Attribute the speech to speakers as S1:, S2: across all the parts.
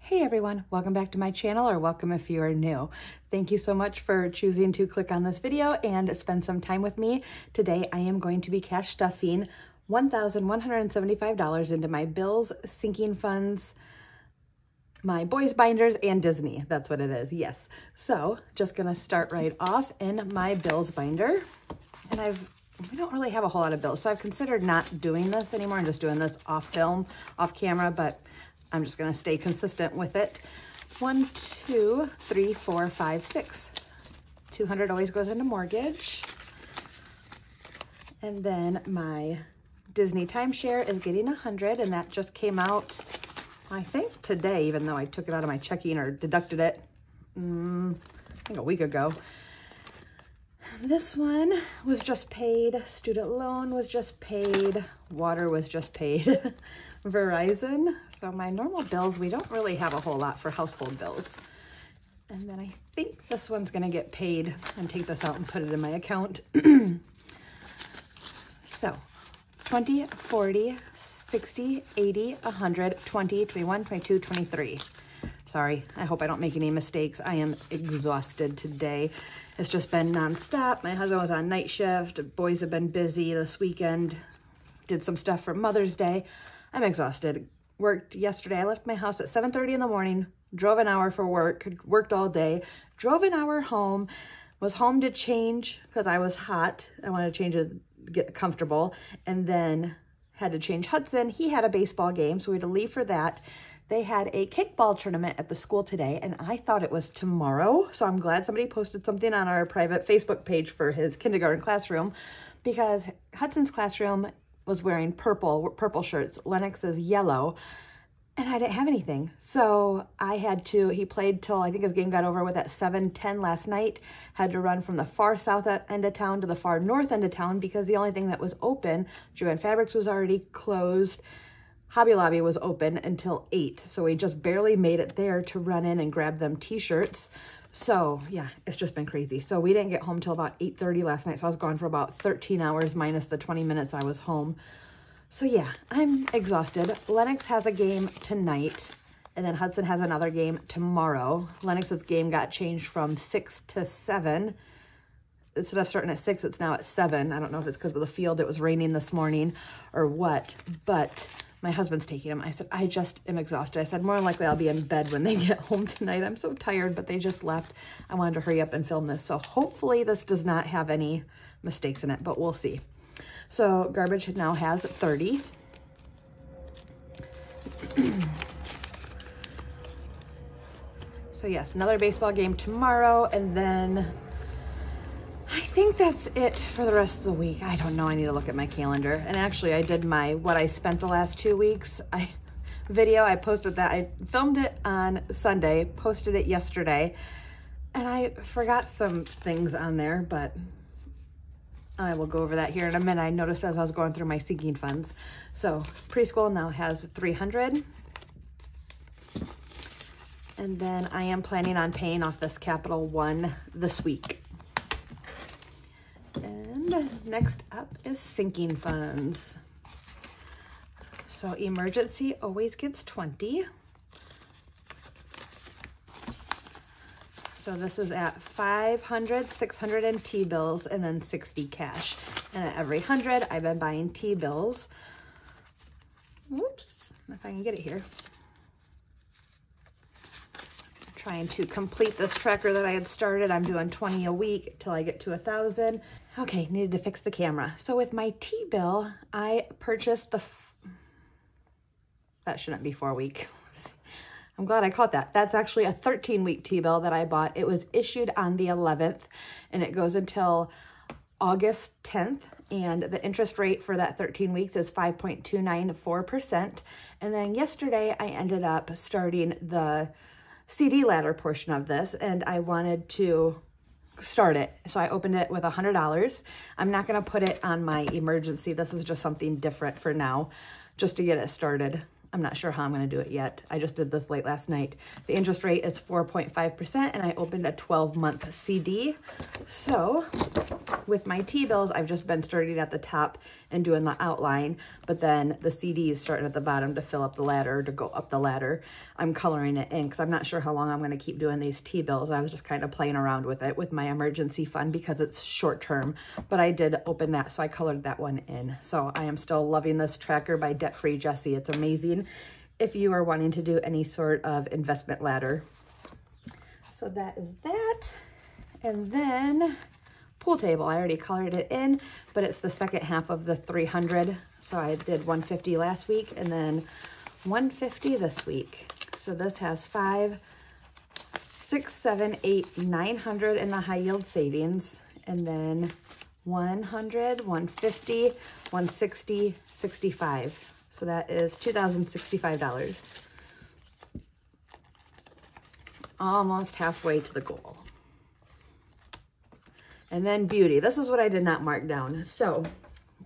S1: Hey everyone, welcome back to my channel, or welcome if you are new. Thank you so much for choosing to click on this video and spend some time with me. Today I am going to be cash stuffing $1,175 into my bills, sinking funds, my boys binders, and Disney. That's what it is, yes. So just gonna start right off in my bills binder. And we don't really have a whole lot of bills, so I've considered not doing this anymore and just doing this off film, off camera, but I'm just gonna stay consistent with it. 1, 2, 3, 4, 5, 6. 200 always goes into mortgage. And then my Disney timeshare is getting 100, and that just came out, I think today, even though I took it out of my checking or deducted it, I think a week ago. This one was just paid, student loan was just paid, water was just paid, Verizon. So my normal bills, we don't really have a whole lot for household bills. And then I think this one's gonna get paid, and take this out and put it in my account. So 20, 40, 60, 80, 100, 20, 21, 22, 23. Sorry, I hope I don't make any mistakes. I am exhausted today. It's just been nonstop. My husband was on night shift. Boys have been busy this weekend. Did some stuff for Mother's Day. I'm exhausted. Worked yesterday. I left my house at 7:30 in the morning, drove an hour for work, worked all day, drove an hour home, was home to change because I was hot. I wanted to change it, get comfortable, and then had to change Hudson. He had a baseball game, so we had to leave for that. They had a kickball tournament at the school today, and I thought it was tomorrow. So I'm glad somebody posted something on our private Facebook page for his kindergarten classroom, because Hudson's classroom was wearing purple shirts. Lennox is yellow, and I didn't have anything. So I had to, he played till I think his game got over with at 7:10 last night, had to run from the far south end of town to the far north end of town because the only thing that was open, Joann Fabrics was already closed. Hobby Lobby was open until 8, so we just barely made it there to run in and grab them t-shirts. So yeah, it's just been crazy. So we didn't get home till about 8:30 last night, so I was gone for about 13 hours minus the 20 minutes I was home. So yeah, I'm exhausted. Lennox has a game tonight, and then Hudson has another game tomorrow. Lennox's game got changed from 6 to 7. Instead of starting at 6, it's now at 7. I don't know if it's because of the field, it was raining this morning or what, but my husband's taking him. I said, I just am exhausted. I said, more than likely I'll be in bed when they get home tonight. I'm so tired, but they just left. I wanted to hurry up and film this. So hopefully this does not have any mistakes in it, but we'll see. So garbage now has 30. So yes, another baseball game tomorrow, and then I think that's it for the rest of the week. I don't know. I need to look at my calendar. And actually, I did my what I spent the last 2 weeks video. I posted that. I filmed it on Sunday, posted it yesterday, and I forgot some things on there, but I will go over that here in a minute. I noticed as I was going through my sinking funds. So preschool now has 300. And then I am planning on paying off this Capital One this week. And next up is sinking funds. So emergency always gets 20. So this is at 500, 600 in T-bills, and then 60 cash. And at every 100, I've been buying T-bills. Whoops, if I can get it here. Trying to complete this tracker that I had started. I'm doing 20 a week till I get to 1,000. Okay, needed to fix the camera. So with my T-bill, I purchased that shouldn't be 4 week. I'm glad I caught that. That's actually a 13-week T-bill that I bought. It was issued on the 11th, and it goes until August 10th. And the interest rate for that 13 weeks is 5.294%. And then yesterday, I ended up starting the CD ladder portion of this, and I wanted to start it. So I opened it with $100. I'm not going to put it on my emergency. This is just something different for now, just to get it started. I'm not sure how I'm going to do it yet. I just did this late last night. The interest rate is 4.5%, and I opened a 12-month CD. So with my T-bills, I've just been starting at the top and doing the outline, but then the CD is starting at the bottom to fill up the ladder, to go up the ladder. I'm coloring it in because I'm not sure how long I'm going to keep doing these T-bills. I was just kind of playing around with it with my emergency fund because it's short term, but I did open that, so I colored that one in. So I am still loving this tracker by Debt Free Jessie. It's amazing if you are wanting to do any sort of investment ladder. So that is that. And then pool table, I already colored it in, but it's the second half of the 300. So I did 150 last week and then 150 this week. So this has 5, 6, 7, 8, 900 in the high yield savings, and then 100, 150, 160, 65. So that is $2,065. Almost halfway to the goal. And then beauty. This is what I did not mark down. So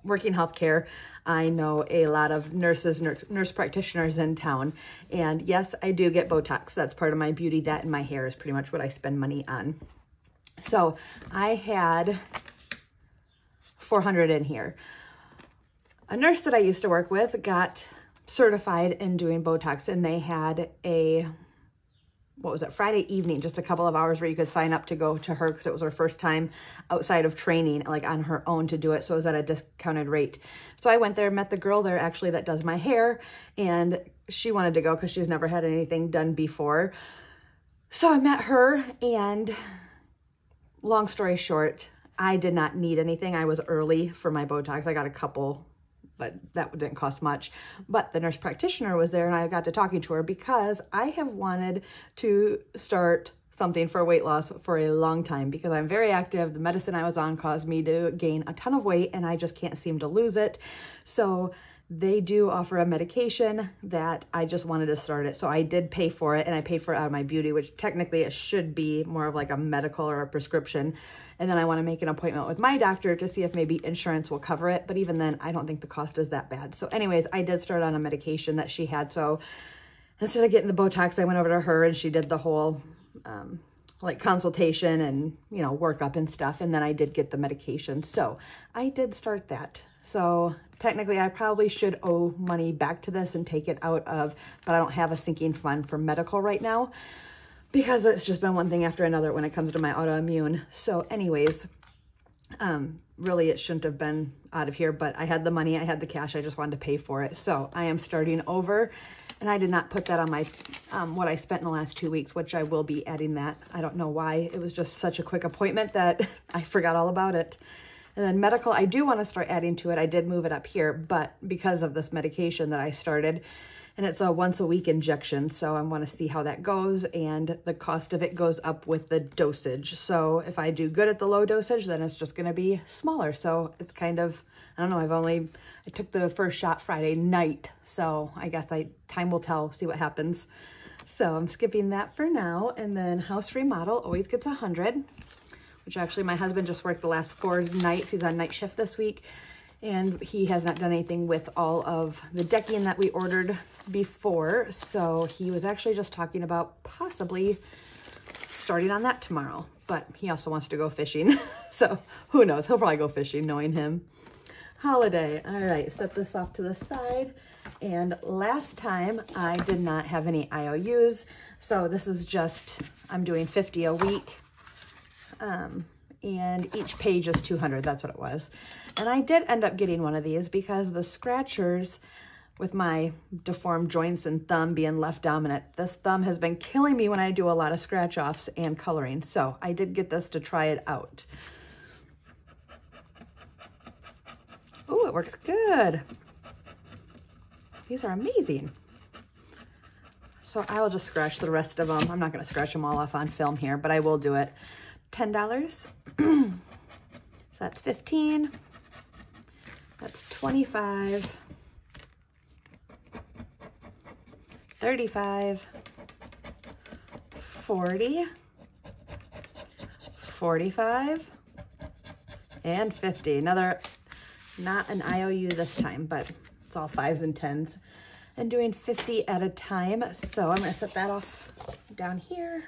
S1: working healthcare, I know a lot of nurses, nurse practitioners in town. And yes, I do get Botox. That's part of my beauty. That and my hair is pretty much what I spend money on. So I had 400 in here. A nurse that I used to work with got certified in doing Botox, and they had a, what was it, Friday evening, just a couple of hours where you could sign up to go to her because it was her first time outside of training, like on her own to do it. So it was at a discounted rate. So I went there, met the girl there actually that does my hair, and she wanted to go because she's never had anything done before. So I met her, and long story short, I did not need anything. I was early for my Botox. I got a couple, but that didn't cost much. But the nurse practitioner was there, and I got to talking to her because I have wanted to start something for weight loss for a long time because I'm very active. The medicine I was on caused me to gain a ton of weight, and I just can't seem to lose it. So they do offer a medication that I just wanted to start it. So I did pay for it, and I paid for it out of my beauty, which technically it should be more of like a medical or a prescription. And then I want to make an appointment with my doctor to see if maybe insurance will cover it. But even then, I don't think the cost is that bad. So anyways, I did start on a medication that she had. So instead of getting the Botox, I went over to her, and she did the whole like consultation and, you know, workup and stuff. And then I did get the medication. So I did start that. So technically I probably should owe money back to this and take it out of, but I don't have a sinking fund for medical right now because it's just been one thing after another when it comes to my autoimmune. So anyways, really it shouldn't have been out of here, but I had the money, I had the cash, I just wanted to pay for it. So I am starting over, and I did not put that on my, what I spent in the last 2 weeks, which I will be adding that. I don't know why. It was just such a quick appointment that I forgot all about it. And then medical, I do want to start adding to it. I did move it up here, but because of this medication that I started, and it's a once a week injection, so I want to see how that goes, and the cost of it goes up with the dosage. So if I do good at the low dosage, then it's just going to be smaller. So it's kind of, I don't know, I took the first shot Friday night, so I guess time will tell, see what happens. So I'm skipping that for now. And then house remodel always gets 100. Which actually my husband just worked the last 4 nights. He's on night shift this week, and he has not done anything with all of the decking that we ordered before. So he was actually just talking about possibly starting on that tomorrow, but he also wants to go fishing. So who knows? He'll probably go fishing knowing him. Holiday. All right, set this off to the side. And last time I did not have any IOUs. So this is just, I'm doing 50 a week. And each page is 200. That's what it was. And I did end up getting one of these because the scratchers with my deformed joints and thumb being left dominant, this thumb has been killing me when I do a lot of scratch offs and coloring. So I did get this to try it out. Oh, it works good. These are amazing. So I will just scratch the rest of them. I'm not going to scratch them all off on film here, but I will do it. $10. So that's 15. That's 25. 35. 40. 45. And 50. Another, not an IOU this time, but it's all 5s and 10s. and doing 50 at a time. So I'm gonna set that off down here.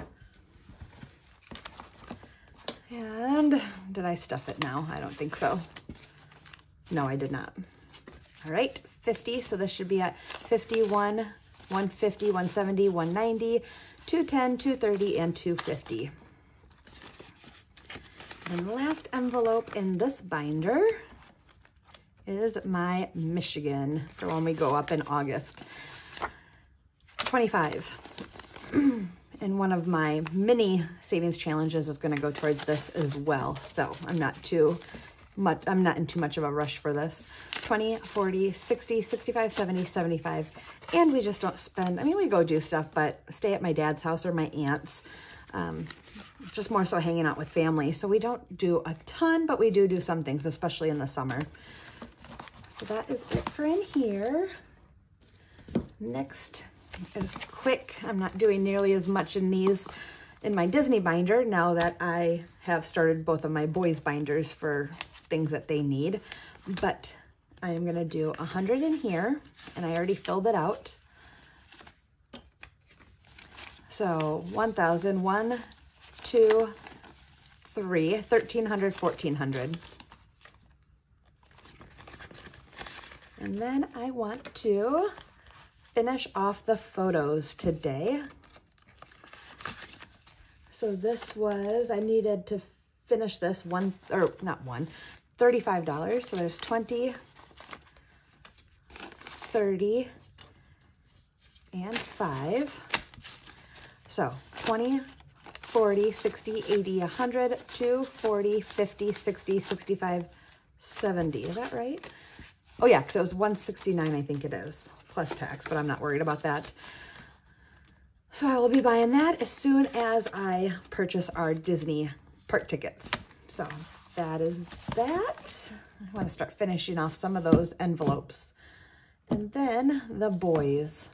S1: And did I stuff it now? I don't think so. No, I did not. All right, 50, so this should be at 51, 150, 170, 190, 210, 230, and 250. And the last envelope in this binder is my Michigan for when we go up in August. 25. And one of my mini savings challenges is going to go towards this as well. So I'm not in too much of a rush for this. 20, 40, 60, 65, 70, 75. And we just don't spend, I mean, we go do stuff, but stay at my dad's house or my aunt's. Just more so hanging out with family. So we don't do a ton, but we do some things, especially in the summer. So that is it for in here. Next is quick. I'm not doing nearly as much in these in my Disney binder now that I have started both of my boys' binders for things that they need. But I am gonna do 100 in here, and I already filled it out. So 1,000, 1, 2, 3, 1,300, 1,400. And then I want to finish off the photos today. So this was, I needed to finish this $35. So there's 20, 30, and 5. So 20, 40, 60, 80, 100, 2, 40, 50, 60, 65, 70. Is that right? Oh yeah, because it was 169, I think it is, plus tax, but I'm not worried about that. So I will be buying that as soon as I purchase our Disney park tickets. So that is that. I want to start finishing off some of those envelopes. And then the boys.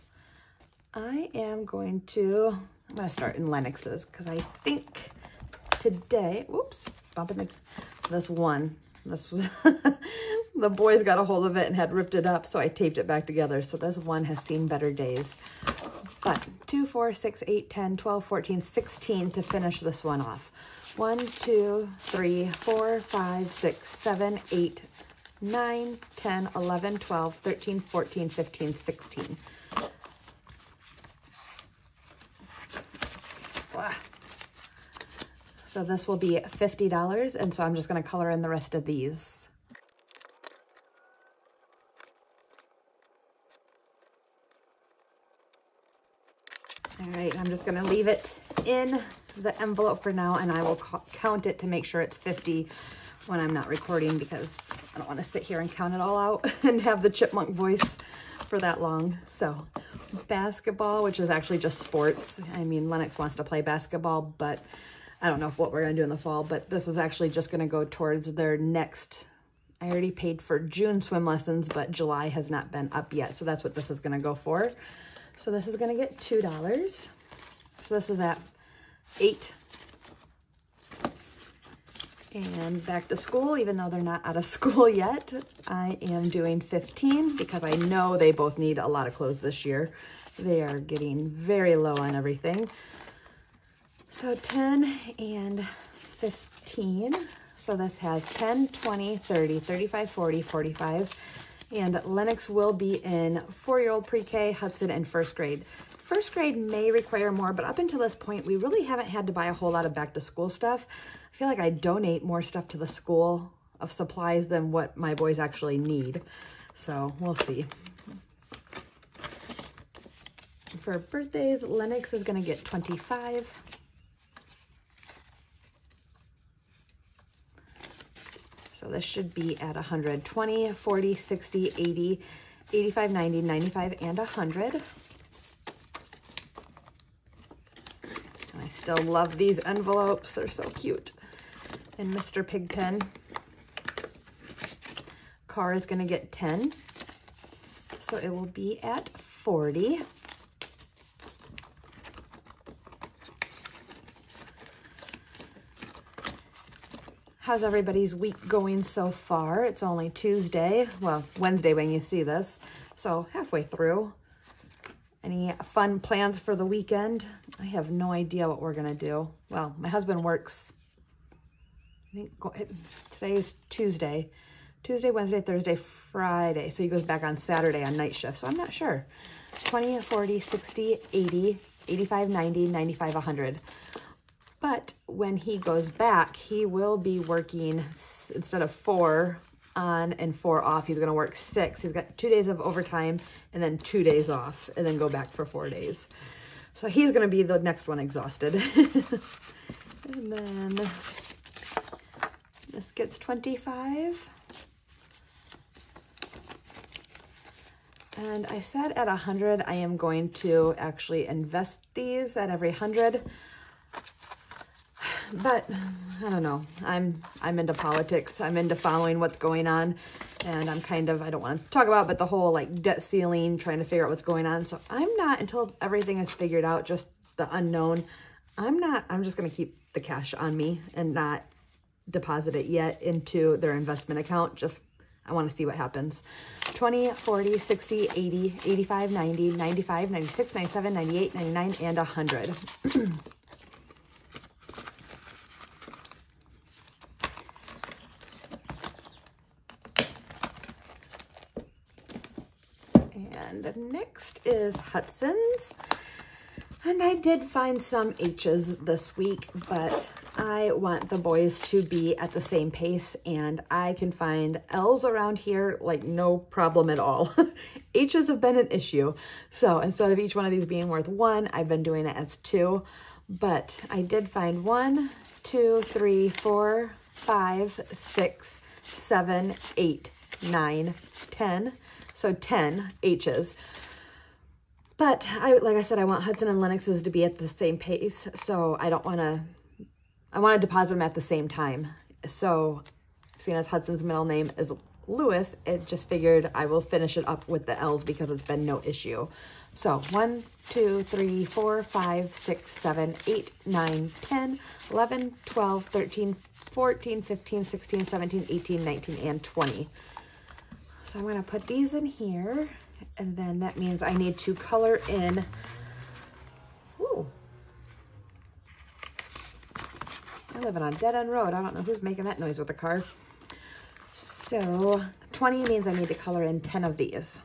S1: I'm going to start in Lennox's because I think today, whoops, bumping this one. This was, the boys got a hold of it and had ripped it up, so I taped it back together. So this one has seen better days. But 2, 4, 6, 8, 10, 12, 14, 16 to finish this one off. 1, 2, 3, 4, 5, 6, 7, 8, 9, 10, 11, 12, 13, 14, 15, 16. Wow. So this will be $50, and so I'm just going to color in the rest of these. All right, I'm just going to leave it in the envelope for now, and I will count it to make sure it's 50 when I'm not recording, because I don't want to sit here and count it all out and have the chipmunk voice for that long. So basketball, which is actually just sports. I mean, Lennox wants to play basketball, but I don't know what we're going to do in the fall, but this is actually just going to go towards their next, I already paid for June swim lessons, but July has not been up yet. So that's what this is going to go for. So this is going to get $2. So this is at 8. And back to school, even though they're not out of school yet, I am doing 15 because I know they both need a lot of clothes this year. They are getting very low on everything. So 10 and 15. So this has 10, 20, 30, 35, 40, 45. And Lennox will be in 4-year-old pre-K, Hudson, and first grade. First grade may require more, but up until this point, we really haven't had to buy a whole lot of back-to-school stuff. I feel like I donate more stuff to the school of supplies than what my boys actually need. So we'll see. For birthdays, Lennox is going to get 25. So this should be at 100, 20, 40, 60, 80, 85, 90, 95, and 100. And I still love these envelopes. They're so cute. And Mr. Pigpen. Car is going to get 10. So it will be at 40. How's everybody's week going so far? It's only Tuesday, well, Wednesday when you see this, so halfway through. Any fun plans for the weekend? I have no idea what we're going to do. Well, my husband works, I think today is Tuesday. Tuesday, Wednesday, Thursday, Friday. So he goes back on Saturday on night shift. So I'm not sure. 20, 40, 60, 80, 85, 90, 95, 100. But when he goes back, he will be working, instead of 4 on and 4 off, he's going to work 6. He's got 2 days of overtime and then 2 days off and then go back for 4 days. So he's going to be the next one exhausted. And then this gets 25. And I said at 100, I am going to actually invest these at every 100. But I don't know. I'm into politics. I'm into following what's going on. And I'm kind of, I don't want to talk about, but the whole like debt ceiling, trying to figure out what's going on. So I'm not, until everything is figured out, just the unknown, I'm just going to keep the cash on me and not deposit it yet into their investment account. Just, I want to see what happens. 20, 40, 60, 80, 85, 90, 95, 96, 97, 98, 99, and 100. And next is Hudson's. And I did find some H's this week, but I want the boys to be at the same pace, and I can find L's around here like no problem at all. H's have been an issue. So instead of each one of these being worth 1, I've been doing it as 2. But I did find 1, 2, 3, 4, 5, 6, 7, 8, 9, 10. So 10 H's. But like I said, I want Hudson and Lennox's to be at the same pace. So I want to deposit them at the same time. So seeing as Hudson's middle name is Lewis, it just figured I will finish it up with the L's because it's been no issue. So 1, 2, 3, 4, 5, 6, 7, 8, 9, 10, 11, 12, 13, 14, 15, 16, 17, 18, 19, and 20. So I'm going to put these in here, and then that means I need to color in. Ooh. I live on a dead-end road. I don't know who's making that noise with the car. So 20 means I need to color in 10 of these.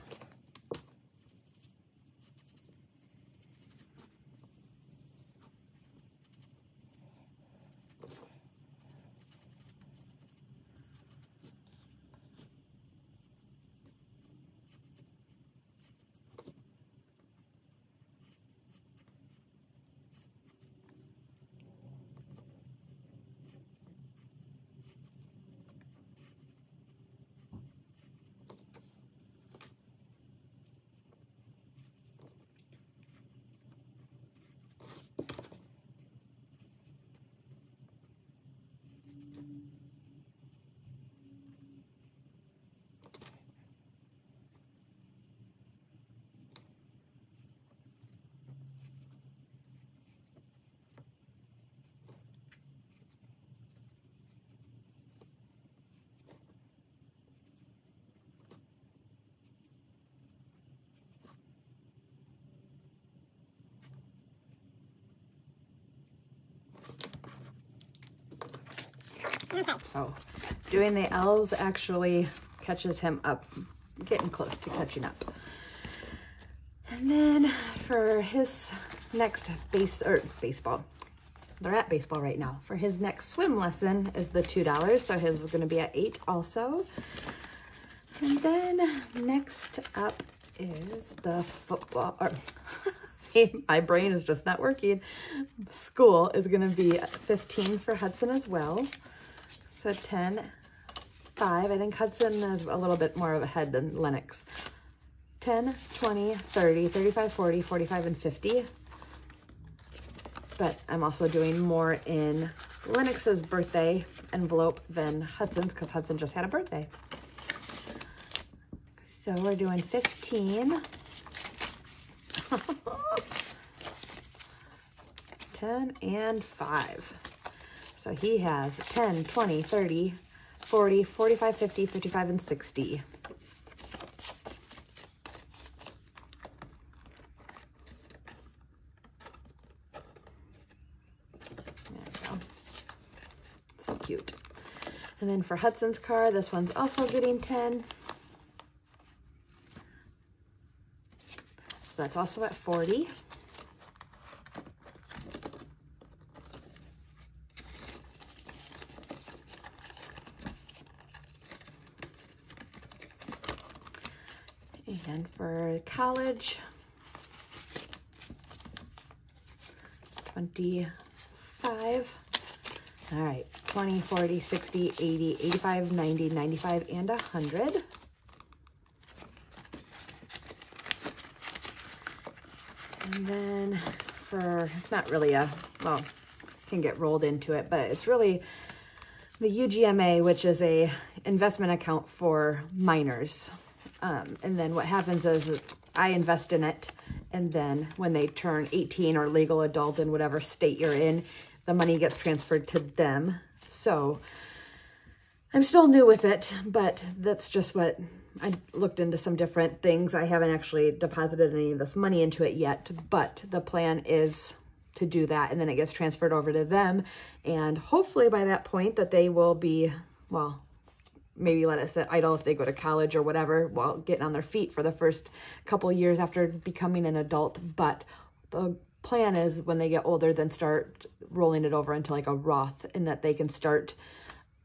S1: So doing the L's actually catches him up, getting close to catching up. And then for his next baseball, they're at baseball right now. For his next swim lesson is the $2. So his is going to be at 8 also. And then next up is the football, or see, my brain is just not working. School is going to be 15 for Hudson as well. So 10, 5. I think Hudson is a little bit more of a head than Lennox. 10, 20, 30, 35, 40, 45, and 50. But I'm also doing more in Lennox's birthday envelope than Hudson's because Hudson just had a birthday. So we're doing 15. 10 and 5. So he has 10, 20, 30, 40, 45, 50, 55, and 60. cute. And then for Hudson's car, this one's also getting 10. So that's also at 40. And for college, 25. All right, 20, 40, 60, 80, 85, 90, 95, and 100. And then for, it's not really a, well, can get rolled into it, but it's really the UGMA, which is a investment account for minors. And then what happens is I invest in it, and then when they turn 18 or legal adult in whatever state you're in, the money gets transferred to them. So I'm still new with it, but that's just what I looked into, some different things. I haven't actually deposited any of this money into it yet, but the plan is to do that, and then it gets transferred over to them. And hopefully by that point that they will be, well, maybe let it sit idle if they go to college or whatever while getting on their feet for the first couple years after becoming an adult. But the plan is when they get older, then start rolling it over into like a Roth, and that they can start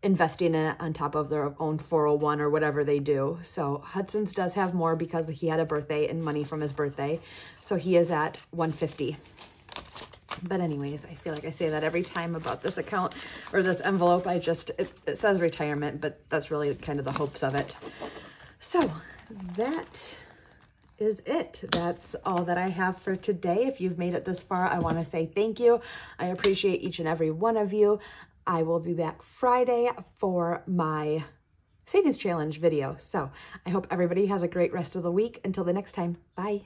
S1: investing in it on top of their own 401 or whatever they do. So Hudson's does have more because he had a birthday and money from his birthday. So he is at 150. But anyways, I feel like I say that every time about this account or this envelope. I just, it says retirement, but that's really kind of the hopes of it. So that is it. That's all that I have for today. If you've made it this far, I want to say thank you. I appreciate each and every one of you. I will be back Friday for my savings challenge video. So I hope everybody has a great rest of the week. Until the next time, bye.